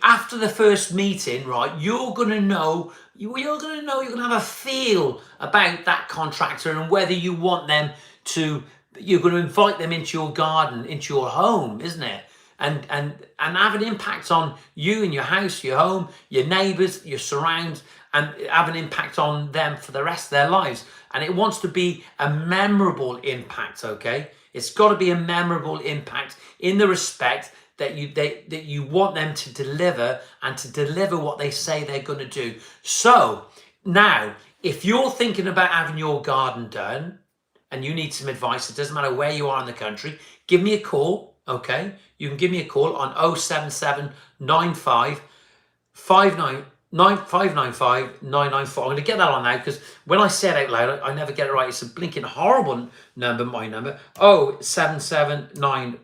After the first meeting, right, you're going to know, you're going to have a feel about that contractor and whether you want them to, you're going to invite them into your garden, into your home, isn't it? And have an impact on you and your house, your home, your neighbours, your surrounds, and have an impact on them for the rest of their lives. And it wants to be a memorable impact, okay? It's got to be a memorable impact in the respect that you want them to deliver, and to deliver what they say they're going to do. So now, if you're thinking about having your garden done and you need some advice, it doesn't matter where you are in the country, give me a call, okay? You can give me a call on 07795 595 994. I'm going to get that on now, because when I say it out loud, I never get it right. It's a blinking horrible number, my number. 07795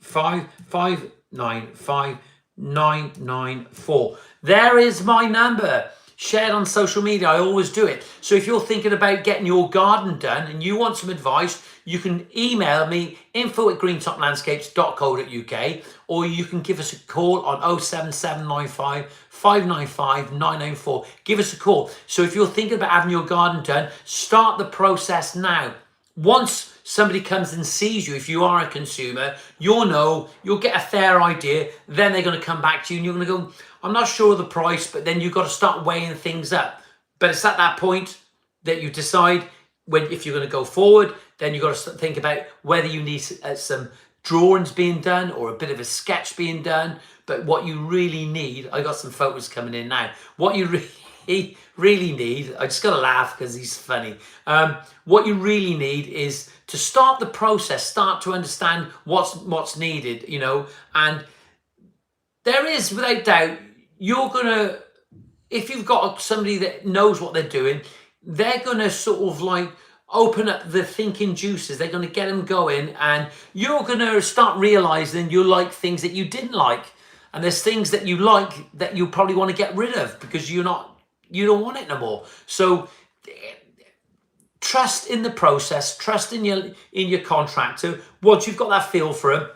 595 994. There is my number. Shared on social media. I always do it. So if you're thinking about getting your garden done and you want some advice, you can email me, info@greentoplandscapes.co.uk, or you can give us a call on 07795 595 994. Give us a call. So if you're thinking about having your garden done, start the process now. Once somebody comes and sees you, if you are a consumer, you'll get a fair idea. Then they're going to come back to you and you're going to go, I'm not sure of the price, but then you've got to start weighing things up. But it's at that point that you decide if you're going to go forward. Then you've got to think about whether you need some drawings being done or a bit of a sketch being done. But what you really need, I got some photos coming in now. What you really need, I just got to laugh because he's funny. What you really need is to start the process, start to understand what's needed, and there is, without doubt, if you've got somebody that knows what they're doing, they're going to sort of like open up the thinking juices. They're going to get them going, and you're going to start realizing you like things that you didn't like. And there's things that you like that you probably want to get rid of because you don't want it no more. So trust in the process, trust in your contractor. Once you've got that feel for them,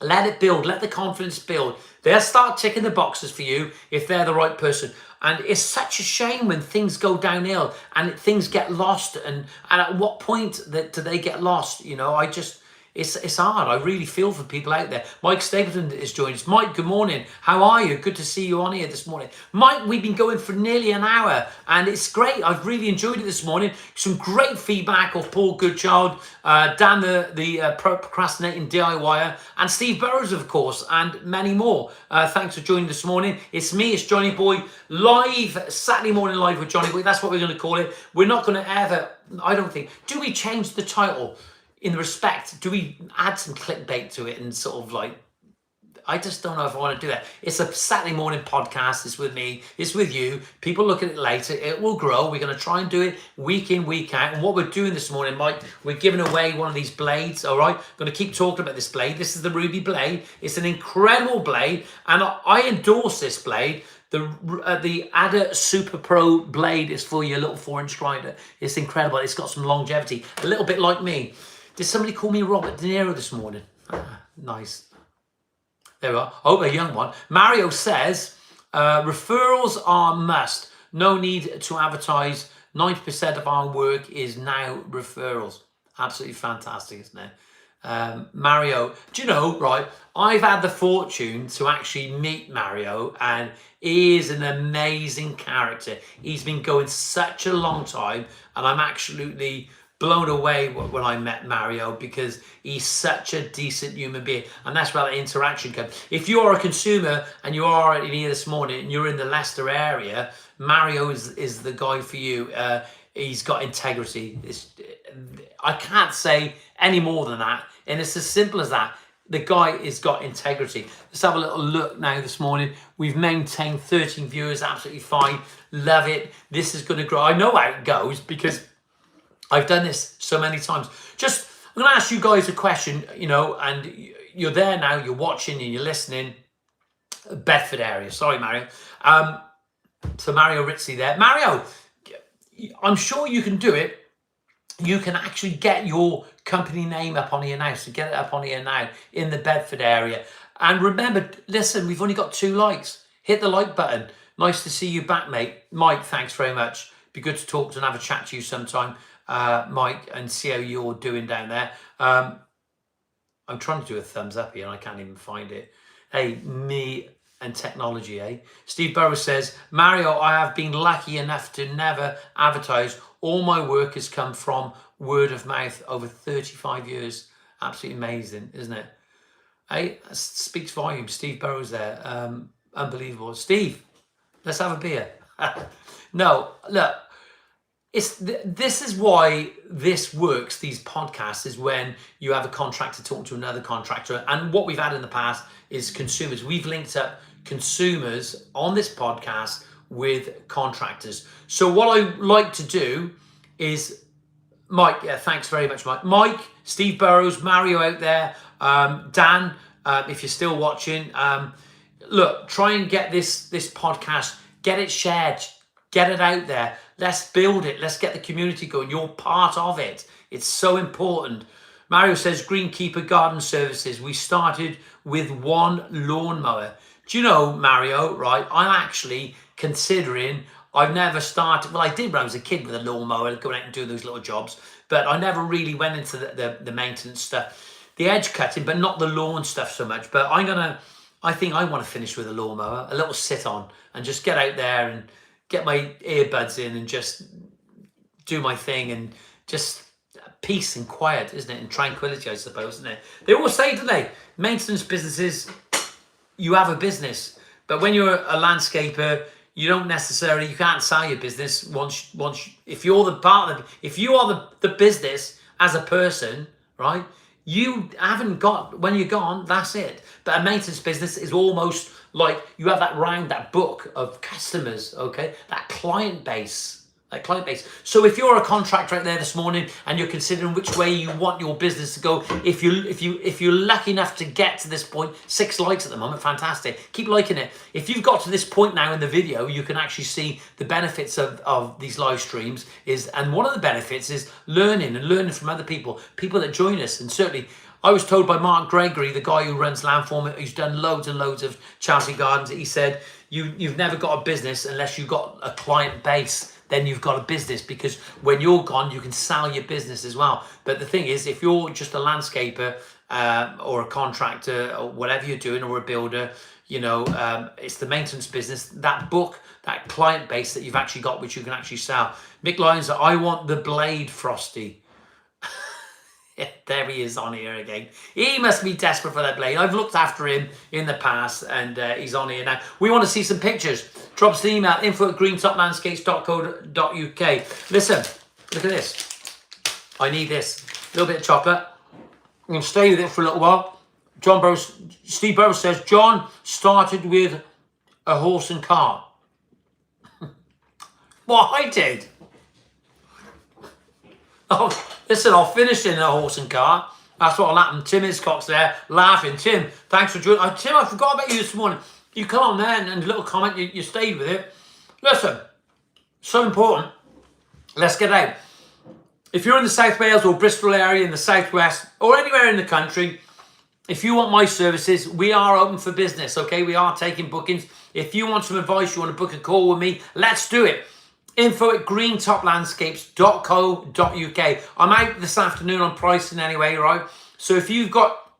let it build, let the confidence build. They'll start ticking the boxes for you if they're the right person. And it's such a shame when things go downhill and things get lost. And at what point do they get lost? It's hard. I really feel for people out there. Mike Stapleton is joining us. Mike, good morning. How are you? Good to see you on here this morning. Mike, we've been going for nearly an hour, and it's great. I've really enjoyed it this morning. Some great feedback of Paul Goodchild, Dan the procrastinating DIYer, and Steve Burrows, of course, and many more. Thanks for joining this morning. It's me, it's Johnyboy, live, Saturday morning live with Johnyboy. That's what we're going to call it. We're not going to ever, I don't think, do we change the title? In the respect, do we add some clickbait to it and sort of like, I just don't know if I want to do that. It's a Saturday morning podcast. It's with me. It's with you. People look at it later. It will grow. We're going to try and do it week in, week out. And what we're doing this morning, Mike, we're giving away one of these blades, all right? Going to keep talking about this blade. This is the Ruby blade. It's an incredible blade, and I endorse this blade. The Adder Super Pro blade is for your little 4-inch grinder. It's incredible. It's got some longevity, a little bit like me. Did somebody call me Robert De Niro this morning? Nice. There we are. Oh, a young one. Mario says, referrals are must. No need to advertise. 90% of our work is now referrals. Absolutely fantastic, isn't it? Mario, do you know, right, I've had the fortune to actually meet Mario, and he is an amazing character. He's been going such a long time, and I'm absolutely blown away when I met Mario, because he's such a decent human being, and that's where that interaction comes. If you are a consumer and you are in here this morning and you're in the Leicester area, Mario is the guy for you. He's got integrity. I can't say any more than that, and it's as simple as that. The guy has got integrity. Let's have a little look now this morning. We've maintained 13 viewers, absolutely fine. Love it. This is going to grow. I know how it goes because I've done this so many times. I'm going to ask you guys a question, and you're there now, you're watching and you're listening. Bedford area. Sorry, Mario. So Mario Ritzy there. Mario, I'm sure you can do it. You can actually get your company name up on here now. So get it up on here now in the Bedford area. And remember, listen, we've only got 2 likes. Hit the like button. Nice to see you back, mate. Mike, thanks very much. Be good to talk to and have a chat to you sometime, Mike, and see how you're doing down there. I'm trying to do a thumbs up here and I can't even find it. Hey, me and technology, eh? Steve Burrows says, Mario, I have been lucky enough to never advertise. All my work has come from word of mouth over 35 years. Absolutely amazing, isn't it? Hey, that speaks volumes. Steve Burrows there. Unbelievable. Steve, let's have a beer. No, look, this is why this works, these podcasts, is when you have a contractor talking to another contractor. And what we've had in the past is consumers. We've linked up consumers on this podcast with contractors. So what I like to do is, Mike, yeah, thanks very much, Mike. Mike, Steve Burrows, Mario out there, Dan, if you're still watching, look, try and get this podcast, get it shared, get it out there. Let's build it. Let's get the community going. You're part of it. It's so important. Mario says, Greenkeeper Garden Services. We started with 1 lawnmower. Do you know, Mario, right? I'm actually considering, I've never started, well, I did when I was a kid with a lawnmower, going out and doing those little jobs, but I never really went into the maintenance stuff, the edge cutting, but not the lawn stuff so much. But I think I want to finish with a lawnmower, a little sit on, and just get out there and get my earbuds in and just do my thing, and just peace and quiet, isn't it? And tranquility, I suppose, isn't it? They always say, don't they? Maintenance businesses, you have a business, but when you're a landscaper, you don't necessarily, you can't sell your business once if you're the part of if you are the business as a person, right? You haven't got, when you're gone, that's it. But a maintenance business is almost like you have that book of customers, okay? That client base. So if you're a contractor out there this morning and you're considering which way you want your business to go, if you're lucky enough to get to this point, 6 likes at the moment, fantastic. Keep liking it. If you've got to this point now in the video, you can actually see the benefits of these live streams and one of the benefits is learning from other people that join us. And certainly, I was told by Mark Gregory, the guy who runs Landform, who's done loads and loads of Chelsea Gardens, he said, you've never got a business unless you've got a client base. Then you've got a business, because when you're gone, you can sell your business as well. But the thing is, if you're just a landscaper or a contractor or whatever you're doing, or a builder, it's the maintenance business, that book, that client base that you've actually got, which you can actually sell. Mick Lyons, I want the blade, Frosty. There he is on here again. He must be desperate for that blade. I've looked after him in the past, and he's on here now. We want to see some pictures. Drop us an email, info@greentoplandscapes.co.uk. Listen, look at this. I need this. A little bit of chocolate. I'm going to stay with it for a little while. Steve Burrows says, John started with a horse and cart. Well, I did. Oh, listen, I'll finish in a horse and cart. That's what'll happen. Tim Hiscock's there laughing. Tim, thanks for joining. Tim, I forgot about you this morning. You come on there and a little comment, you stayed with it. Listen, so important. Let's get out. If you're in the South Wales or Bristol area, in the Southwest, or anywhere in the country, if you want my services, we are open for business, okay? We are taking bookings. If you want some advice, you want to book a call with me, let's do it. info@greentoplandscapes.co.uk. I'm out this afternoon on pricing anyway, right? So if you've got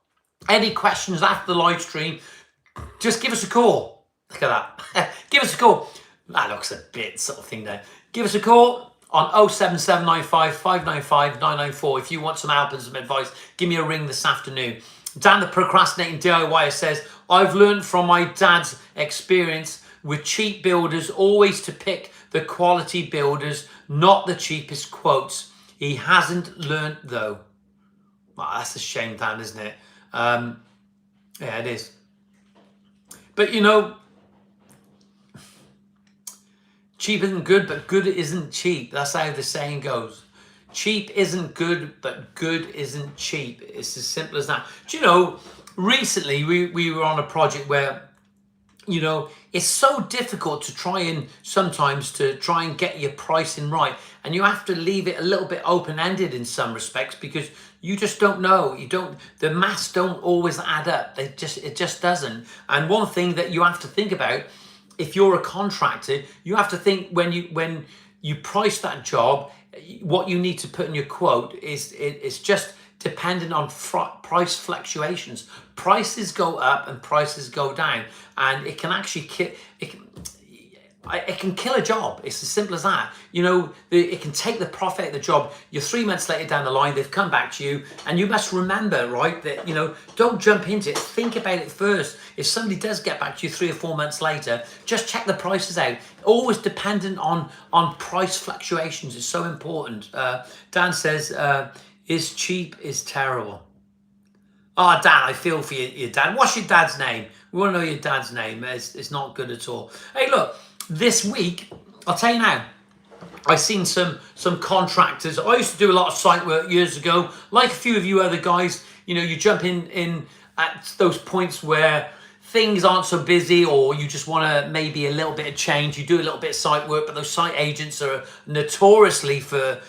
any questions after the live stream, just give us a call. Look at that. Give us a call. That looks a bit sort of thing there. Give us a call on 07795 595 994. If you want some help and some advice, give me a ring this afternoon. Dan the Procrastinating DIYer says, I've learned from my dad's experience with cheap builders always to pick the quality builders, not the cheapest quotes. He hasn't learned though. Well, that's a shame, Dan, isn't it? Yeah, it is. But you know, cheap isn't good, but good isn't cheap. That's how the saying goes. Cheap isn't good, but good isn't cheap. It's as simple as that. Do you know, recently we were on a project where, you know, it's so difficult to try and sometimes to try and get your pricing right. And you have to leave it a little bit open-ended in some respects because you just don't know. The maths don't always add up. It just doesn't. And one thing that you have to think about, if you're a contractor, you have to think when you price that job, what you need to put in your quote is just dependent on price fluctuations. Prices go up and prices go down, and it can actually it can kill a job. It's as simple as that. You know, it can take the profit out of the job. You're 3 months later down the line, they've come back to you, and you must remember, right, that, you know, don't jump into it. Think about it first. If somebody does get back to you 3 or 4 months later, just check the prices out. Always dependent on price fluctuations is so important. Dan says, is cheap is terrible. Oh, Dan, I feel for you, your dad. What's your dad's name? We want to know your dad's name. It's not good at all. Hey, look. This week, I'll tell you now, I've seen some contractors. I used to do a lot of site work years ago. Like a few of you other guys, you know, you jump in at those points where things aren't so busy, or you just want to maybe a little bit of change. You do a little bit of site work, but those site agents are notoriously for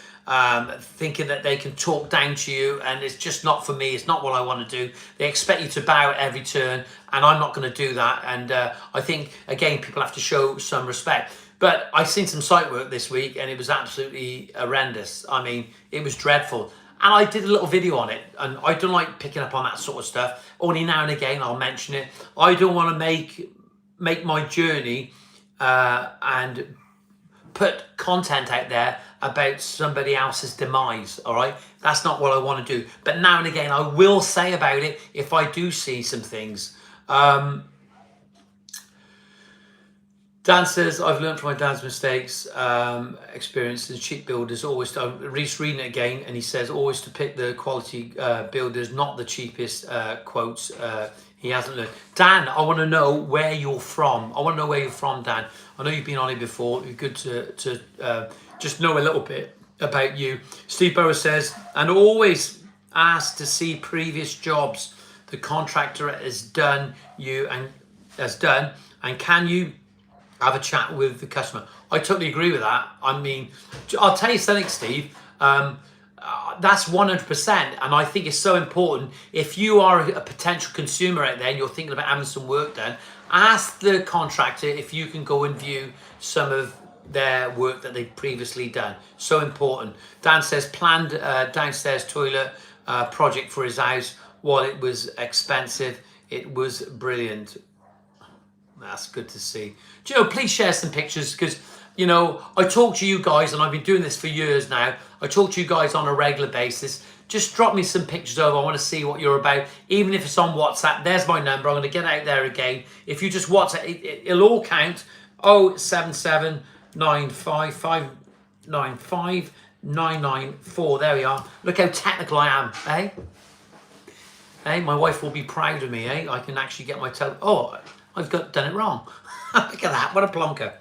thinking that they can talk down to you, and it's just not for me. It's not what I want to do. They expect you to bow at every turn, and I'm not going to do that. And I think, again, people have to show some respect. But I've seen some site work this week, and it was absolutely horrendous. I mean, it was dreadful. And I did a little video on it, and I don't like picking up on that sort of stuff. Only now and again I'll mention it. I don't want to make my journey and put content out there about somebody else's demise, all right? That's not what I want to do. But now and again, I will say about it if I do see some things. Dan says, I've learned from my dad's mistakes, experiences. Cheap builders always, I'm reading it again, and he says, always to pick the quality builders, not the cheapest quotes. He hasn't learned. Dan, I want to know where you're from. I want to know where you're from, Dan. I know you've been on it before. It'd be good to just know a little bit about you. Steve Burrows says, and always ask to see previous jobs the contractor has done, and can you have a chat with the customer? I totally agree with that. I mean, I'll tell you something, Steve. That's 100%, and I think it's so important. If you are a potential consumer out there and you're thinking about having some work done, ask the contractor if you can go and view some of their work that they've previously done. So important. Dan says planned downstairs toilet project for his house. While it was expensive, it was brilliant. That's good to see. Do you know, please share some pictures, because, you know, I talk to you guys, and I've been doing this for years now. I talk to you guys on a regular basis. Just drop me some pictures over. I want to see what you're about, even if it's on WhatsApp. There's my number. I'm going to get out there again. If you just WhatsApp, it'll all count. 077 955 994. There we are. Look how technical I am, eh? Hey, my wife will be proud of me, eh? I can actually get my oh, I've done it wrong. Look at that, what a plonker.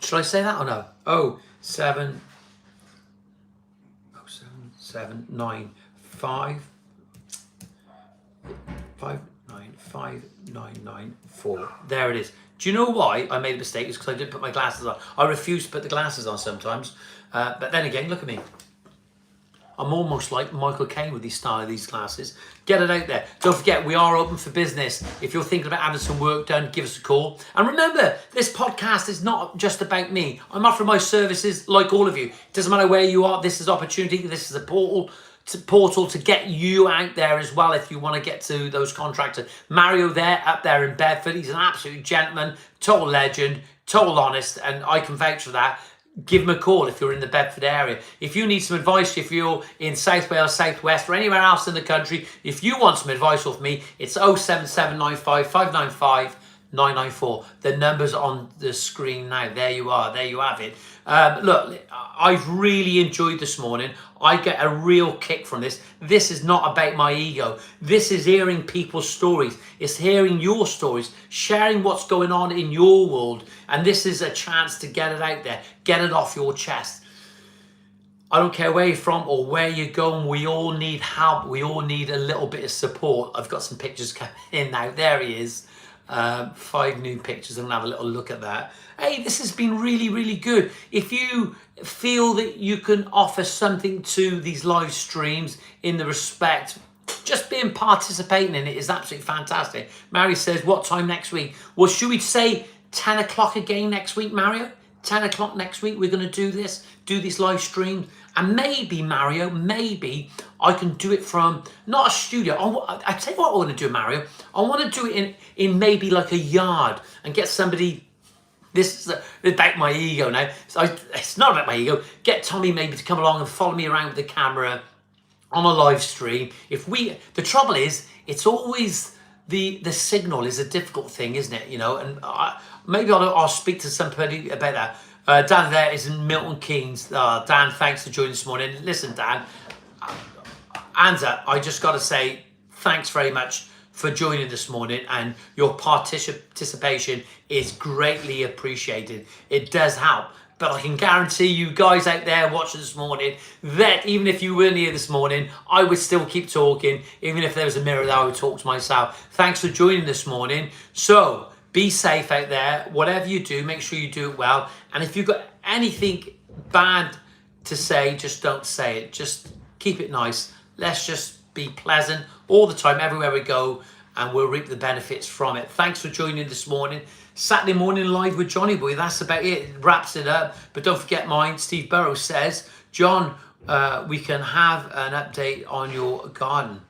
Should I say that or no? 07795 595 There it is. Do you know why I made a mistake? It's because I didn't put my glasses on. I refuse to put the glasses on sometimes. But then again, look at me. I'm almost like Michael Caine with these glasses. Get it out there. Don't forget, we are open for business. If you're thinking about having some work done, give us a call. And remember, this podcast is not just about me. I'm offering my services like all of you. It doesn't matter where you are. This is opportunity. This is a portal to get you out there as well if you want to get to those contractors. Mario there, up there in Bedford. He's an absolute gentleman, total legend, total honest, and I can vouch for that. give them a call if you're in the Bedford area. If you need some advice, if you're in South Wales, South West, or anywhere else in the country, if you want some advice off me, it's 07795 595 994. The number's on the screen now. There you are. There you have it. Look, I've really enjoyed this morning. I get a real kick from this. This is not about my ego. This is hearing people's stories. It's hearing your stories, sharing what's going on in your world. And this is a chance to get it out there, get it off your chest. I don't care where you're from or where you're going. We all need help. We all need a little bit of support. I've got some pictures coming in now. There he is. 5 new pictures. I'm gonna have a little look at that. Hey, this has been really, really good. If you feel that you can offer something to these live streams in the respect, just being participating in it is absolutely fantastic. Mary says, what time next week? Well, should we say 10 o'clock again next week, Mario? 10 o'clock next week, we're going to do these live streams. And maybe, Mario, maybe I can do it from, not a studio. I tell you what I want to do, Mario. I want to do it in maybe like a yard and get somebody, this is about my ego now. So it's not about my ego. Get Tommy maybe to come along and follow me around with the camera on a live stream. The trouble is, it's always, the signal is a difficult thing, isn't it? You know, and maybe I'll speak to somebody about that. Dan there is in Milton Keynes. Dan, thanks for joining this morning. Listen, Dan, Anza, I just got to say thanks very much for joining this morning, and your participation is greatly appreciated. It does help. But I can guarantee you guys out there watching this morning that even if you weren't here this morning, I would still keep talking. Even if there was a mirror there, I would talk to myself. Thanks for joining this morning. So be safe out there. Whatever you do, make sure you do it well. And if you've got anything bad to say, just don't say it. Just keep it nice. Let's just be pleasant all the time, everywhere we go, and we'll reap the benefits from it. Thanks for joining this morning. Saturday morning live with Johnyboy. That's about it. It wraps it up. But don't forget mine. Steve Burrows says, John, we can have an update on your garden.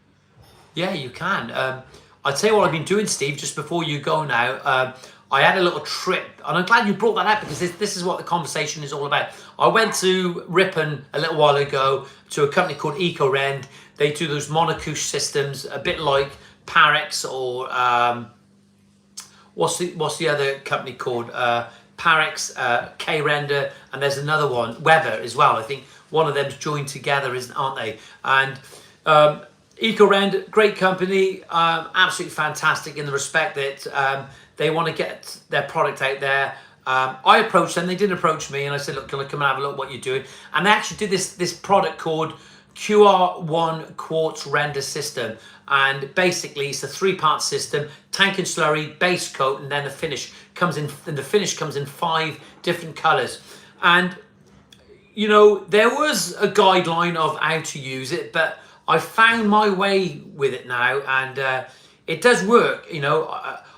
Yeah, you can. I'll tell you what I've been doing, Steve, just before you go now. I had a little trip, and I'm glad you brought that up because this is what the conversation is all about. I went to Ripon a little while ago to a company called EcoRend. They do those monocouche systems, a bit like Parex or what's the other company called? Parex, K-Render, and there's another one, Weber as well. I think one of them's joined together, aren't they? And EcoRend, great company, absolutely fantastic in the respect that they want to get their product out there. I approached them, they didn't approach me, and I said, look, can I come and have a look at what you're doing? And they actually did this product called QR1 Quartz Render System. And basically it's a 3-part system: tank and slurry, base coat, and then the finish comes in, and the finish comes in 5 different colors. And you know, there was a guideline of how to use it, but I found my way with it now, and it does work. You know,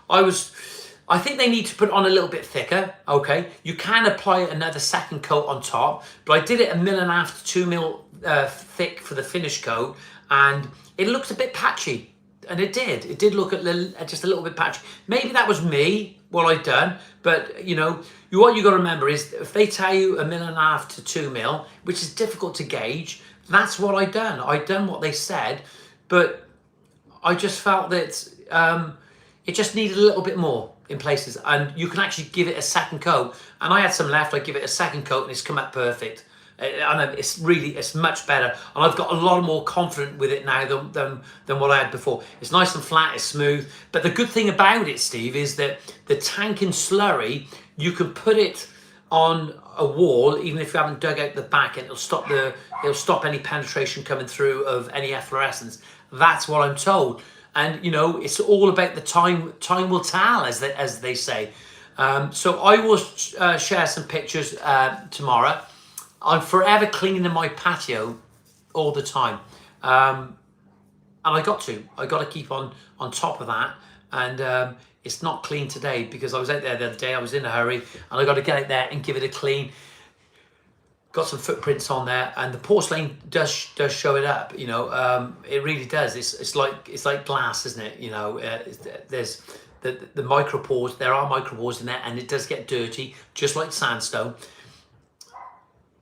I think they need to put it on a little bit thicker. Okay, you can apply another second coat on top, but I did it 1.5 mil to 2 mil thick for the finish coat, and it looked a bit patchy. And it did look just a little bit patchy. Maybe that was me, what I'd done, but you know, what you got to remember is if they tell you 1.5 mil to 2 mil, which is difficult to gauge, that's what I'd done. I'd done what they said, but I just felt that it just needed a little bit more in places, and you can actually give it a second coat. And I had some left. I give it a second coat, and it's come out perfect. And it's much better, and I've got a lot more confident with it now than what I had before. It's nice and flat, it's smooth. But the good thing about it, Steve, is that the tank and slurry, you can put it on a wall, even if you haven't dug out the back, and it'll stop any penetration coming through of any efflorescence. That's what I'm told. And you know, it's all about the time will tell, as they say. So I will share some pictures tomorrow. I'm forever cleaning my patio all the time, and I got to keep on top of that. And it's not clean today because I was out there the other day. I was in a hurry, and I got to get out there and give it a clean. Got some footprints on there, and the porcelain does show it up. You know, it really does. It's like glass, isn't it? You know, there's the micropores. There are micropores in there, and it does get dirty, just like sandstone.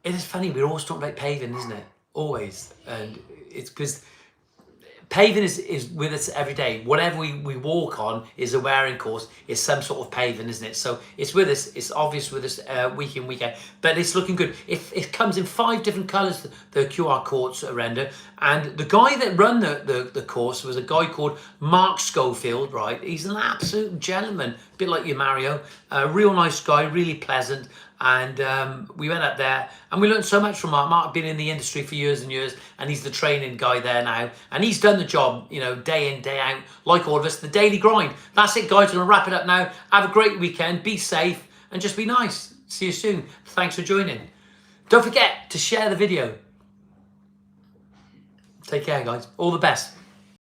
it is funny, we're always talking about paving, isn't it? Always. And it's because paving is with us every day. Whatever we walk on is a wearing course, is some sort of paving, isn't it? So it's with us, it's obvious with us week in, week out, but it's looking good. It comes in 5 different colours, the QR codes render. And the guy that run the course was a guy called Mark Schofield, right? He's an absolute gentleman, a bit like you, Mario. A real nice guy, really pleasant. And we went up there and we learned so much from Mark. Mark had been in the industry for years and years, and he's the training guy there now. And he's done the job, you know, day in, day out, like all of us, the daily grind. That's it, guys. I'm going to wrap it up now. Have a great weekend. Be safe and just be nice. See you soon. Thanks for joining. Don't forget to share the video. Take care, guys. All the best.